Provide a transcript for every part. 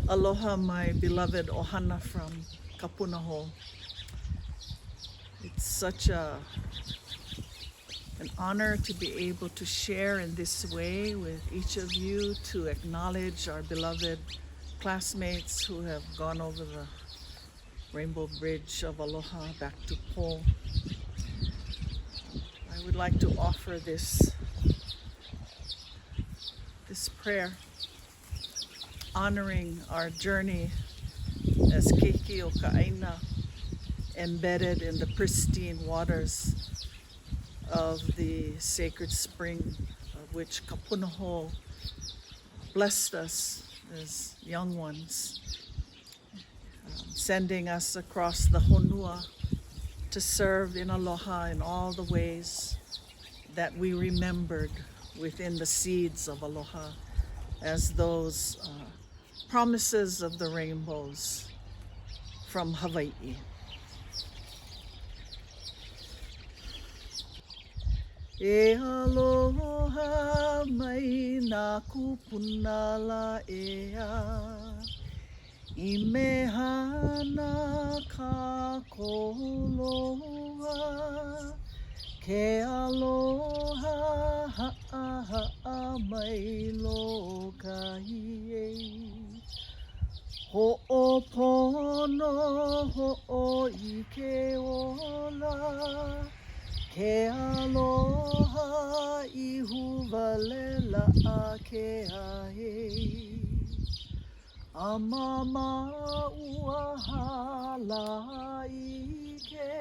Aloha, my beloved ohana from Punahou. It's such an honor to be able to share in this way with each of you, to acknowledge our beloved classmates who have gone over the Rainbow Bridge of Aloha back to Po. I would like to offer this prayer, honoring our journey as Keiki o Ka'aina, embedded in the pristine waters of the sacred spring of which Punahou blessed us as young ones, sending us across the Honua to serve in Aloha in all the ways that we remembered within the seeds of Aloha as those promises of the rainbows from Hawaii. E aloha mai nā kupunala ea, I mehana ka koloa, ke aloha ha'a mai lokai ei. Ho'opono ho'oike ola, ke aloha I huwalela a ke ae. Amama ua hala ike,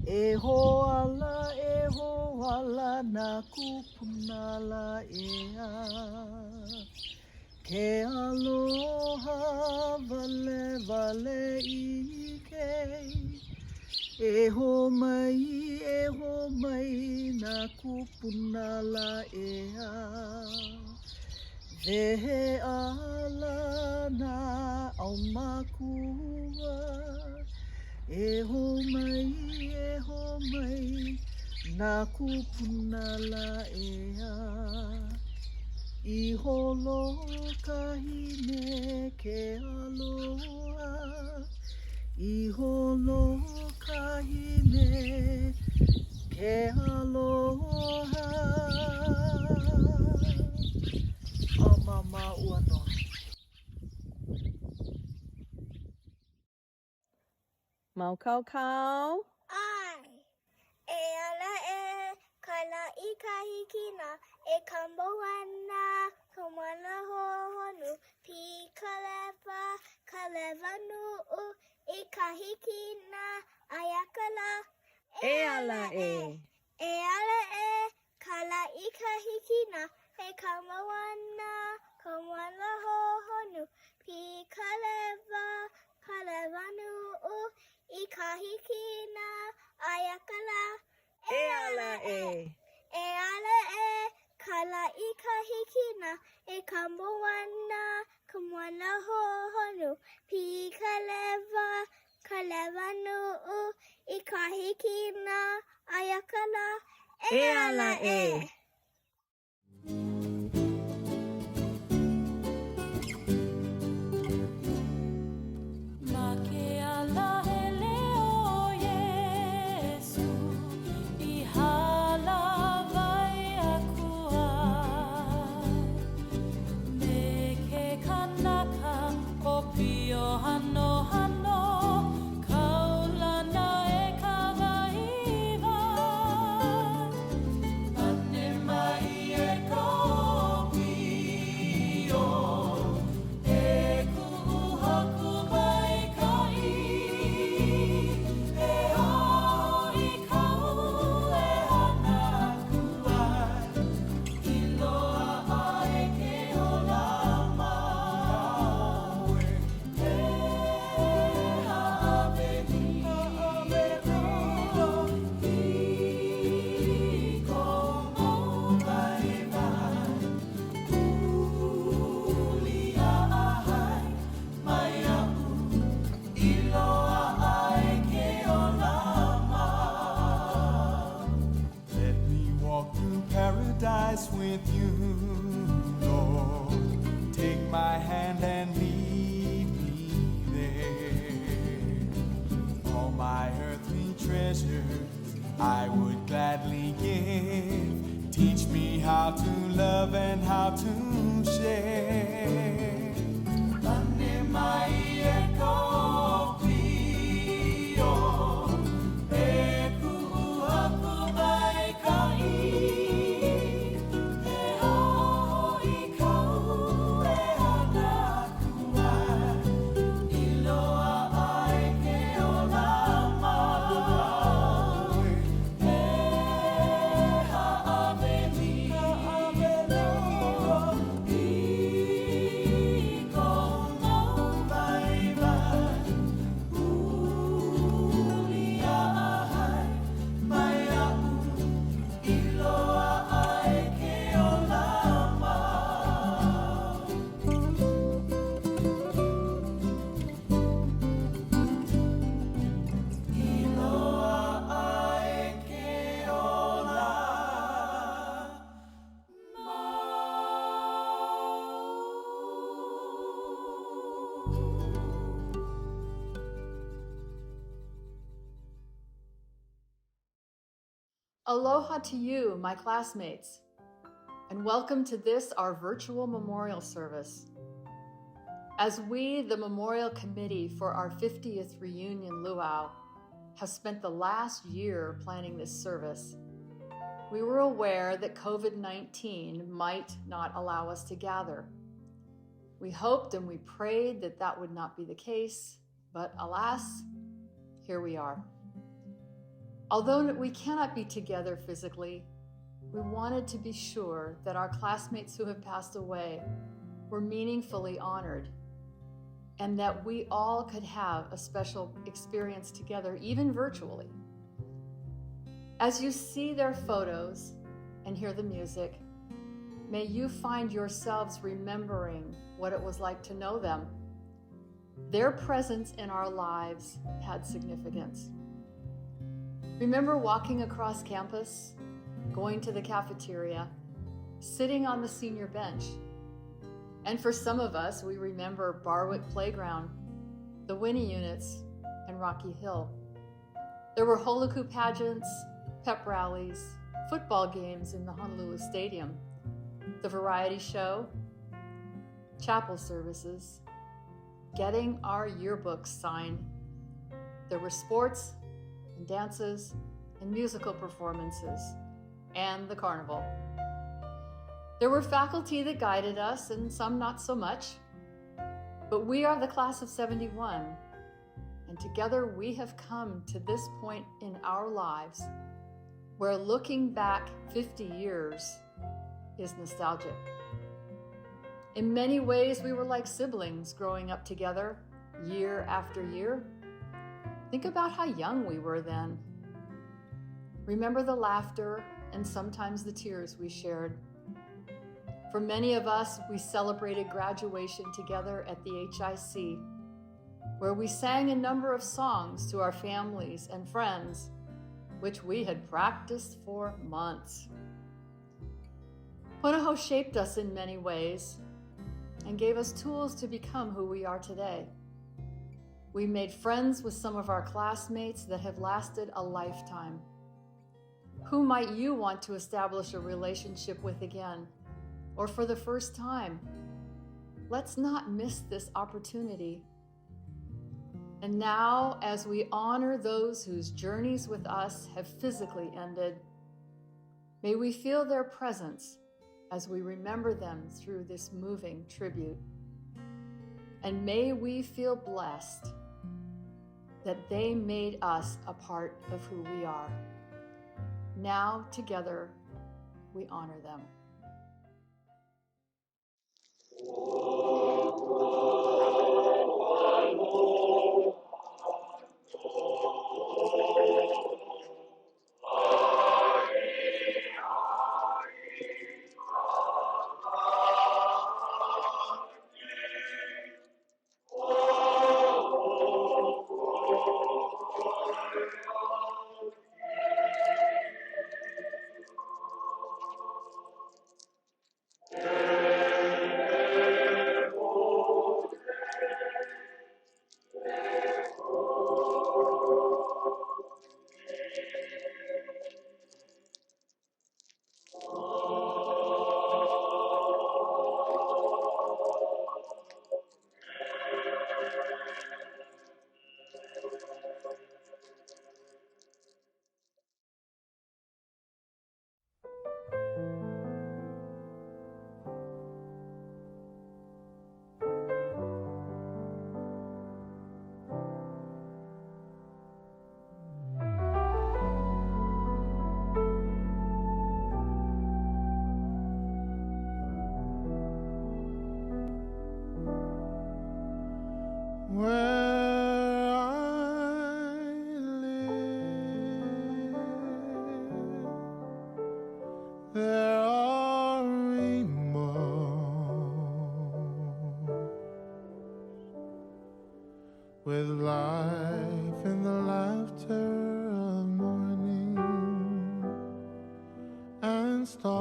e ho ala na kupunala ea. Ke aloha vale ike, e ho mai na kupunala ea. Vehe ala na aumakua, e ho mai na kupunala ea. I holo kahine ke aloha, I holo kahine ke aloha. Mama uano. Mau kau kau. Ai. E ala e kala I kahikina e kamboana kamana hohonu pi kalevanu I kahikina ayakala. E ala e. E ala e kala I kahikina e kamboana kamana hohonu pi kalevanu I kahikina ayakala. E ala e. E ala e kala I kahikina e kamboana kamwana hohonu pi kalevanu I kahikina ayakala. E ala e. Partner Aloha to you, my classmates, and welcome to this, our virtual memorial service. As we, the Memorial Committee for our 50th Reunion Luau, have spent the last year planning this service, we were aware that COVID-19 might not allow us to gather. We hoped and we prayed that that would not be the case, but alas, here we are. Although we cannot be together physically, we wanted to be sure that our classmates who have passed away were meaningfully honored and that we all could have a special experience together, even virtually. As you see their photos and hear the music, may you find yourselves remembering what it was like to know them. Their presence in our lives had significance. Remember walking across campus, going to the cafeteria, sitting on the senior bench. And for some of us, we remember Barwick Playground, the Winnie Units, and Rocky Hill. There were hula hoop pageants, pep rallies, football games in the Honolulu Stadium, the variety show, chapel services, getting our yearbooks signed. There were sports and dances and musical performances and the carnival. There were faculty that guided us and some not so much, but we are the class of 71, and together we have come to this point in our lives where looking back 50 years is nostalgic. In many ways, we were like siblings growing up together year after year. Think about how young we were then. Remember the laughter and sometimes the tears we shared. For many of us, we celebrated graduation together at the HIC, where we sang a number of songs to our families and friends, which we had practiced for months. Punahou shaped us in many ways and gave us tools to become who we are today. We made friends with some of our classmates that have lasted a lifetime. Who might you want to establish a relationship with again, or for the first time? Let's not miss this opportunity. And now, as we honor those whose journeys with us have physically ended, may we feel their presence as we remember them through this moving tribute. And may we feel blessed that they made us a part of who we are. Now, together, we honor them. Where I live, there are rainbows with life in the laughter of morning and stormy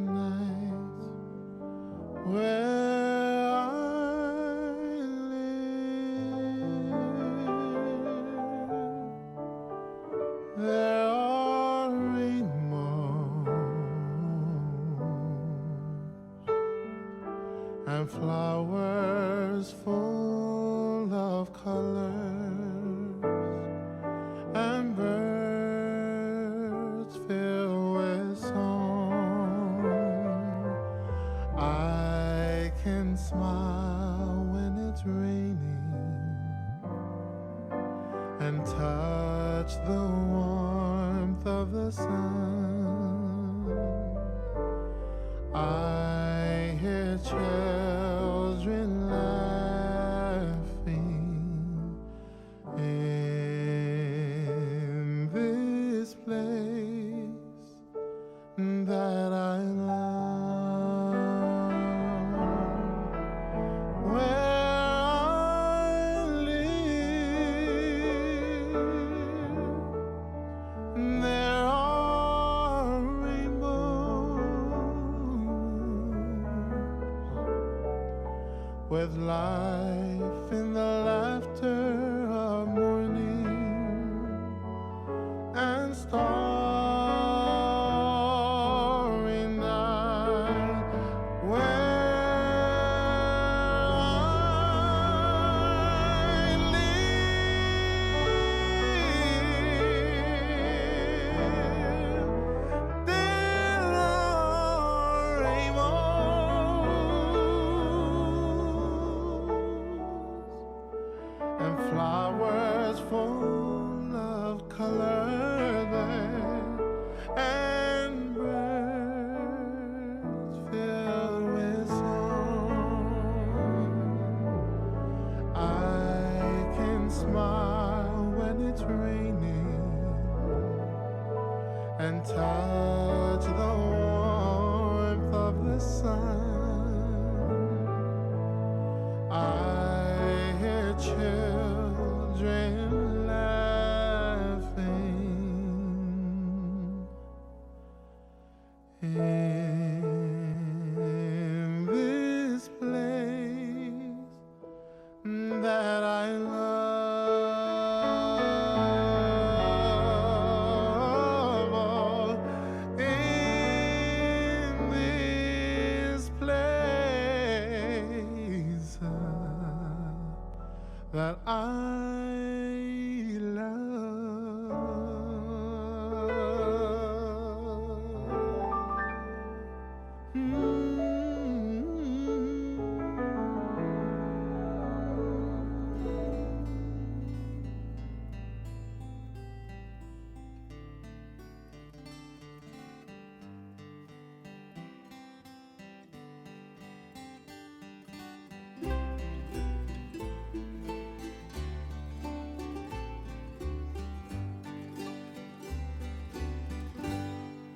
nights. Where and flowers full of colors and birds filled with song. I can smile when it's raining and touch the warmth of the sun. I hear children laughing in this place that I love, where I live. There are rainbows with life in the laughter of morning and starry night, where I live. There are rainbows and flowers full of color there, and birds filled with song. I can smile when it's raining and touch the warmth of the sun. I hear children laughing in this place that I love, in this place that I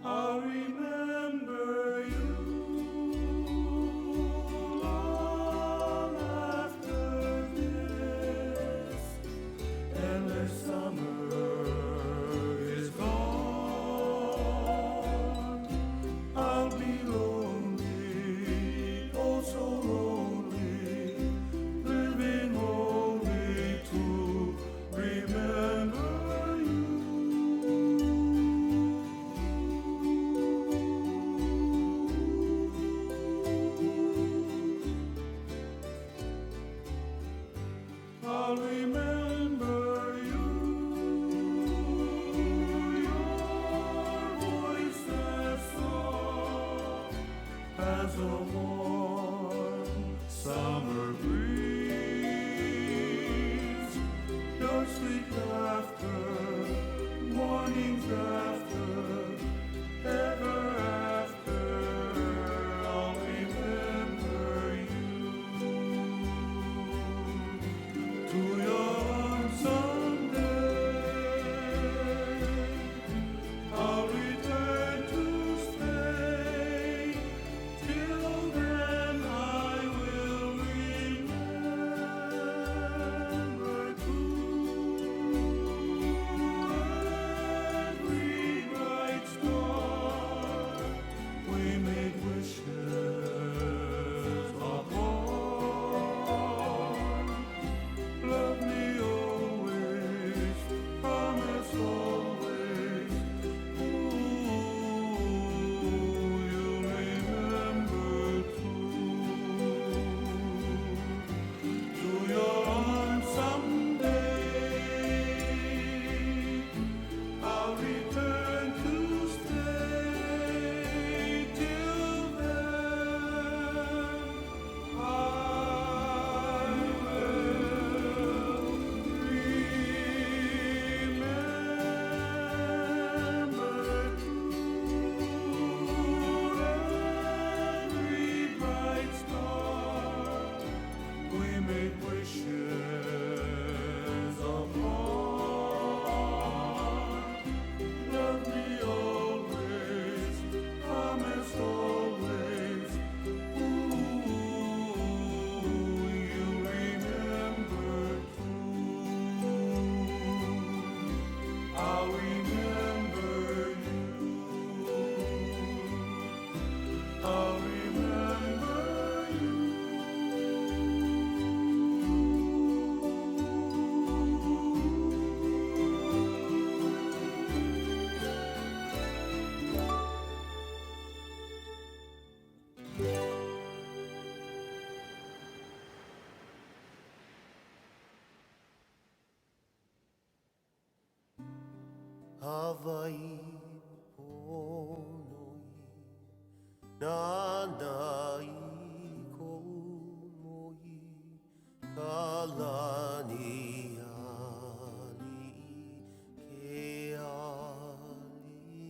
I'll remember you long after this endless summer is gone. I'll be lonely, oh so lonely, living only to remember you. I'll remember you, your voice as soft as a warm summer breeze, your sweet laughter, mornings after, ever after. I'll remember you. To your arms someday, I'll return to stay. Till then I will remember too every Hawaii ponoi nanai konoi kalani ali ke ali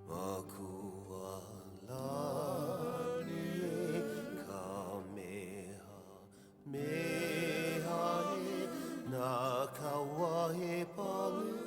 makualani kameha meha e na kawahe pale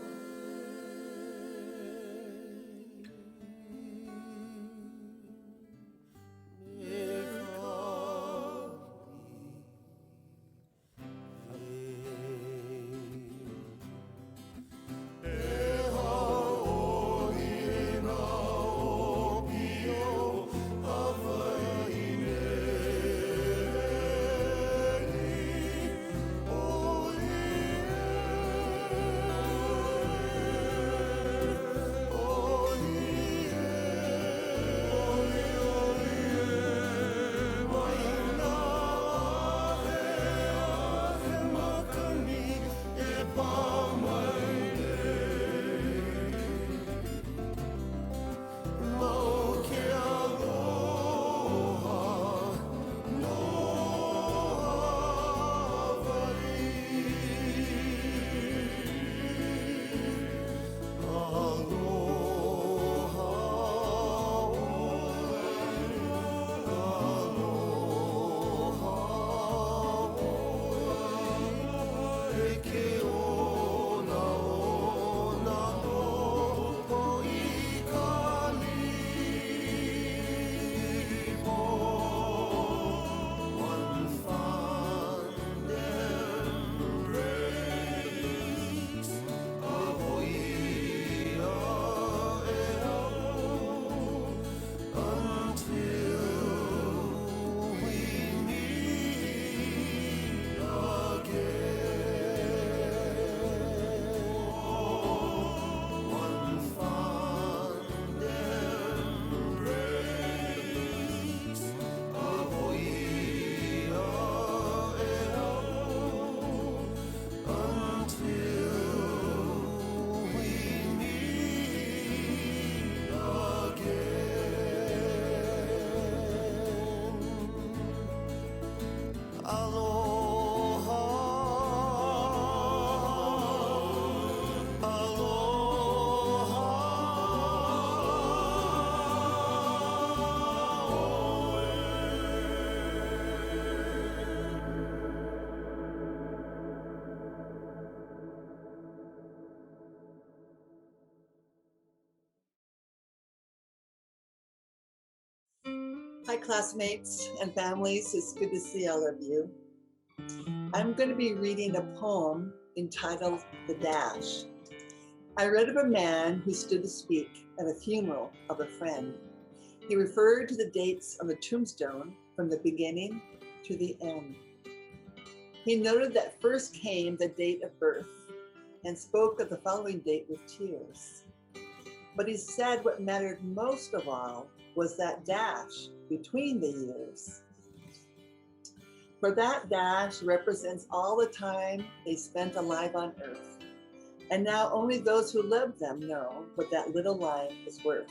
Hi, classmates and families. It's good to see all of you. I'm going to be reading a poem entitled The Dash. I read of a man who stood to speak at a funeral of a friend. He referred to the dates on the tombstone from the beginning to the end. He noted that first came the date of birth and spoke of the following date with tears. But he said what mattered most of all was that dash between the years. For that dash represents all the time they spent alive on earth. And now only those who lived them know what that little life is worth.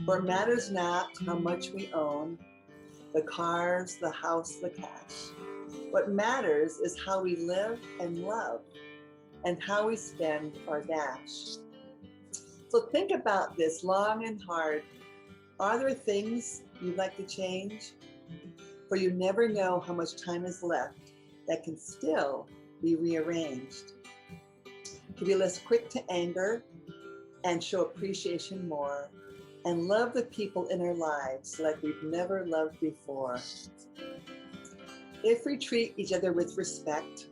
For it matters not how much we own, the cars, the house, the cash. What matters is how we live and love and how we spend our dash. So think about this long and hard. Are there things you'd like to change? For you never know how much time is left that can still be rearranged. To be less quick to anger and show appreciation more, and love the people in our lives like we've never loved before. If we treat each other with respect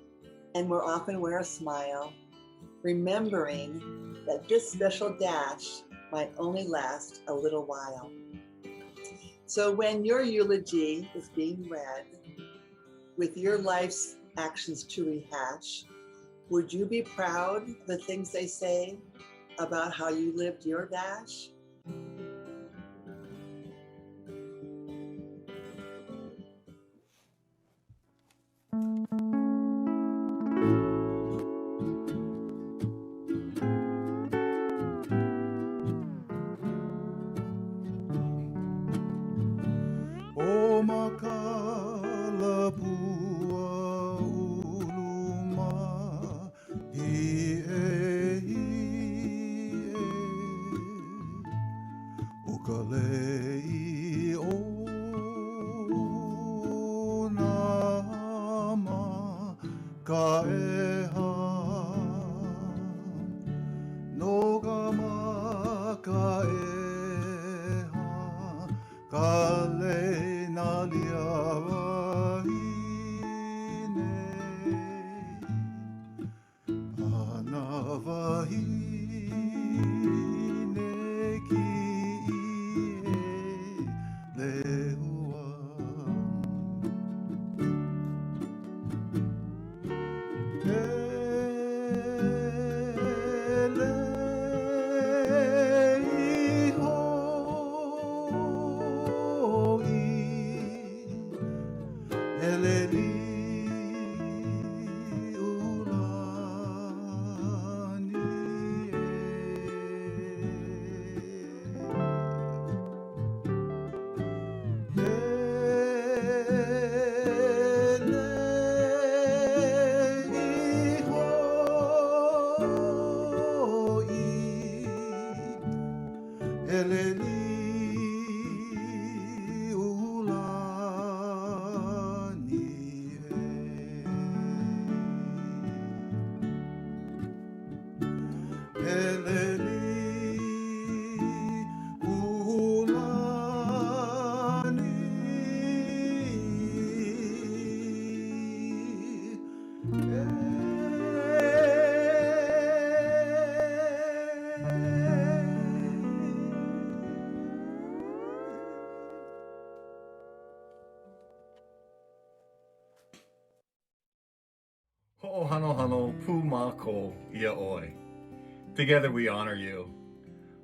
and more often wear a smile, remembering that this special dash might only last a little while. So when your eulogy is being read, with your life's actions to rehash, would you be proud of the things they say about how you lived your dash? ukulele o nama kaeha no gama kaeha kale na liawahine anawahine ki lehua Ho'ohanohano pumako ia oi. Together we honor you.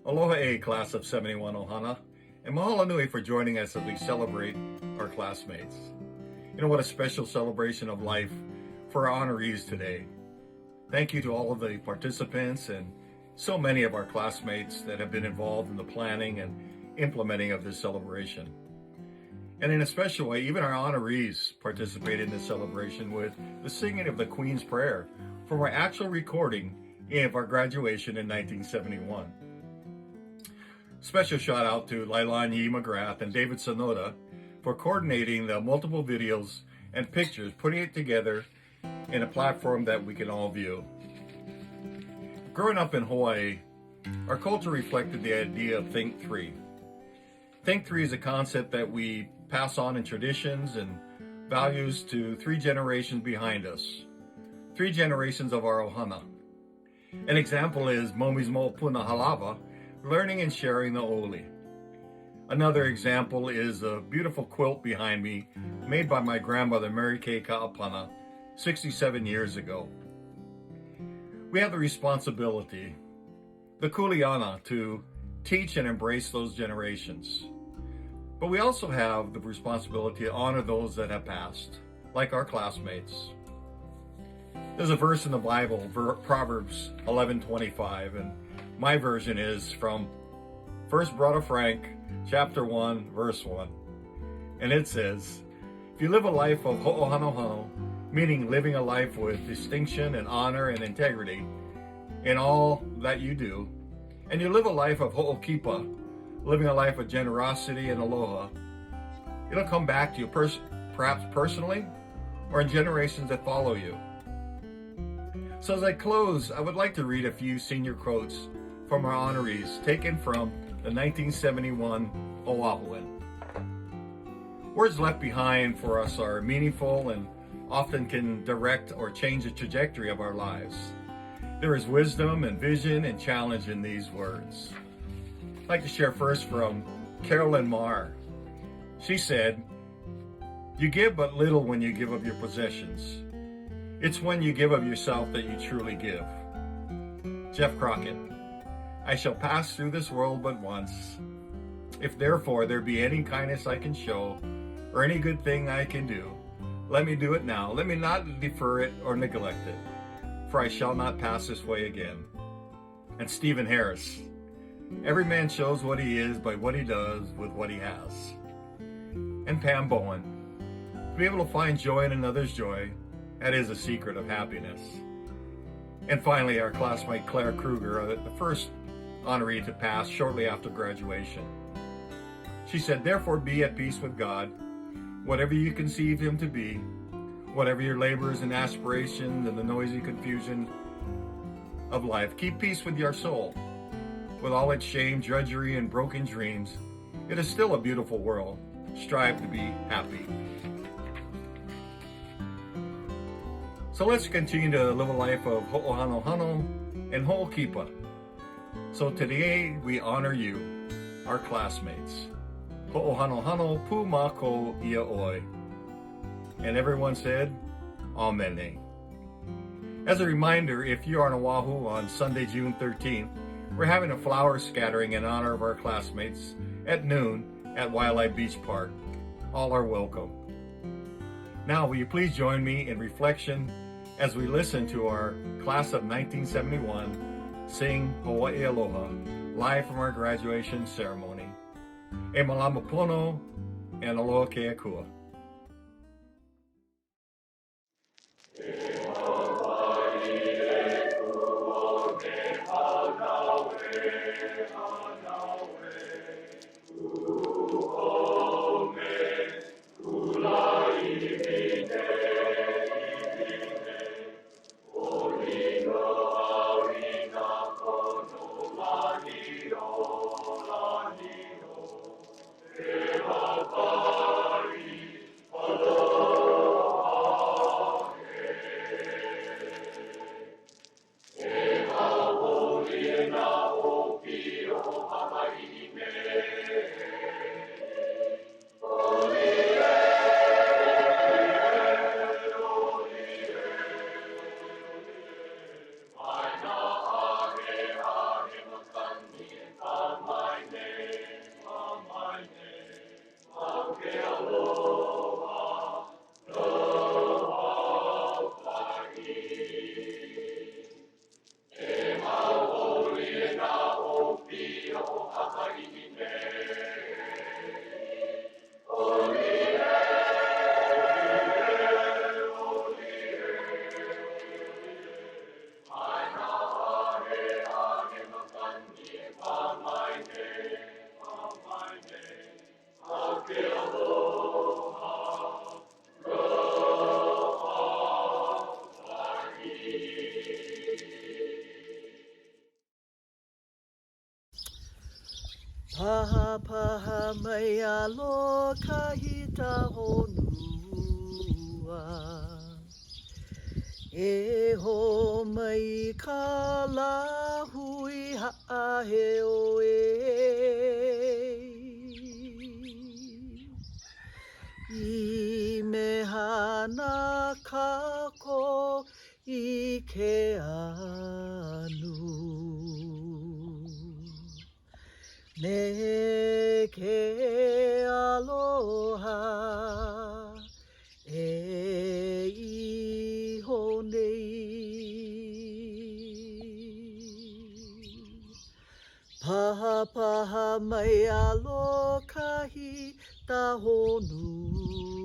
Aloha e, class of 71 Ohana, and mahalo nui for joining us as we celebrate our classmates. You know, what a special celebration of life for our honorees today. Thank you to all of the participants and so many of our classmates that have been involved in the planning and implementing of this celebration. And in a special way, even our honorees participated in this celebration with the singing of the Queen's Prayer from our actual recording of our graduation in 1971. Special shout out to Lailani McGrath and David Sonoda for coordinating the multiple videos and pictures, putting it together in a platform that we can all view. Growing up in Hawaii, our culture reflected the idea of Think Three. Think Three is a concept that we pass on in traditions and values to 3 generations behind us, 3 generations of our ohana. An example is Momi's Mo Punahou, learning and sharing the oli. Another example is a beautiful quilt behind me made by my grandmother Mary Kay Ka'apana 67 years ago. We have the responsibility, the kuleana, to teach and embrace those generations. But we also have the responsibility to honor those that have passed, like our classmates. There's a verse in the Bible, Proverbs 11:25, and my version is from 1 Brother Frank, chapter 1, verse 1. And it says, if you live a life of ho'ohanohano, meaning living a life with distinction and honor and integrity in all that you do, and you live a life of ho'okipa, living a life of generosity and aloha, it'll come back to you perhaps personally or in generations that follow you. So as I close, I would like to read a few senior quotes from our honorees taken from the 1971 Oahuan. Words left behind for us are meaningful and often can direct or change the trajectory of our lives. There is wisdom and vision and challenge in these words. I'd like to share first from Carolyn Marr. She said, you give but little when you give of your possessions. It's when you give of yourself that you truly give. Jeff Crockett, I shall pass through this world but once. If therefore there be any kindness I can show, or any good thing I can do, let me do it now. Let me not defer it or neglect it, for I shall not pass this way again. And Stephen Harris, every man shows what he is by what he does with what he has. And Pam Bowen, to be able to find joy in another's joy, that is a secret of happiness. And finally, our classmate Claire Kruger, the first honoree to pass shortly after graduation. She said, therefore be at peace with God, whatever you conceive him to be, whatever your labors and aspirations and the noisy confusion of life. Keep peace with your soul. With all its shame, drudgery, and broken dreams, it is still a beautiful world. Strive to be happy. So let's continue to live a life of ho'ohanohano and ho'okipa. So today we honor you, our classmates. Ho'ohanohano pu mako ia oi. And everyone said, Amen. As a reminder, if you are on Oahu on Sunday, June 13th, we're having a flower scattering in honor of our classmates at noon at Waialae Beach Park. All are welcome. Now, will you please join me in reflection as we listen to our class of 1971 sing Hawaii Aloha live from our graduation ceremony. E malama pono and aloha ke akua. Paha paha mai alo kahita honua. E ho mai ka la hui ha'ahe o I me hana kako I ke anu. Me ke aloha e iho nei. Paha paha mai alo kahi ta honua.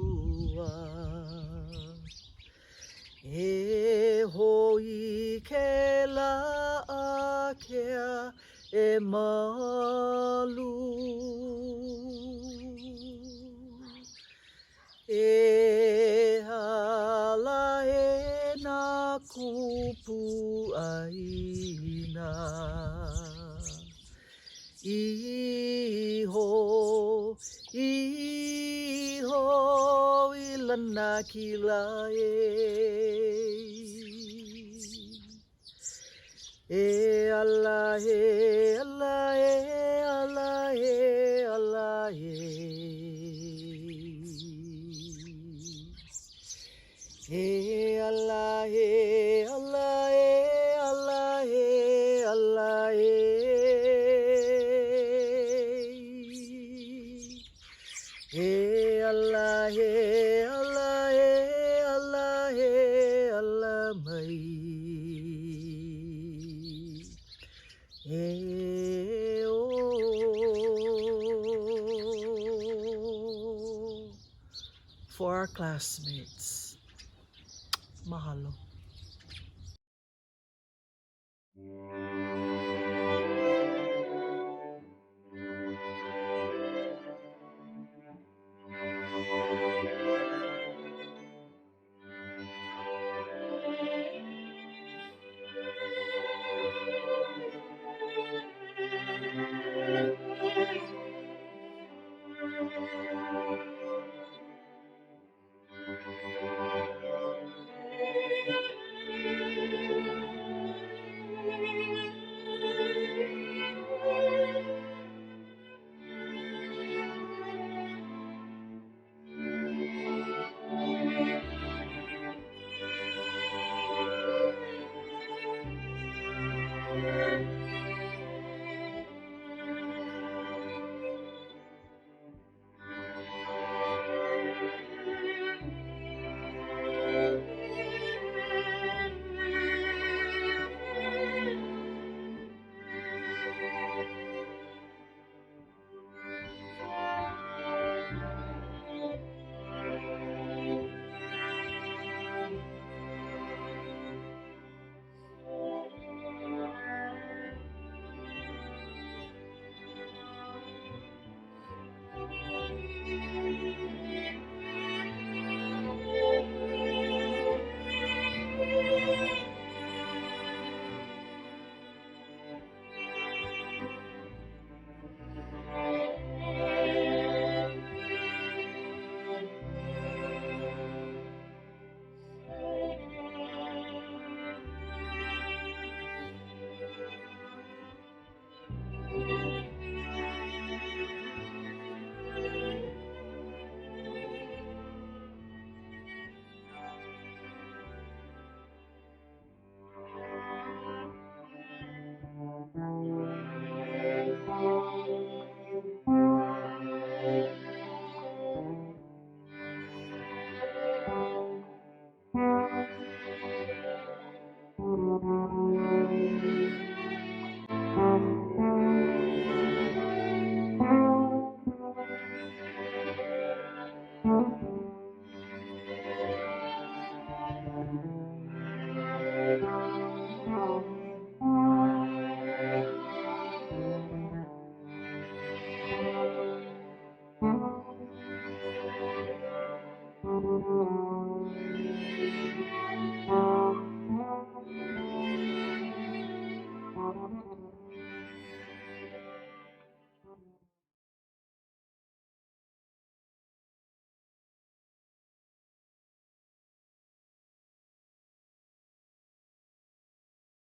E hoi ke la akea e malu. E hala e na kupu aina. Iho, iho, ilana kila E ala e ala e ala e ala E ala e ala e ala e ala E ala e ala e ala e ala mai. For our classmates. Mahalo.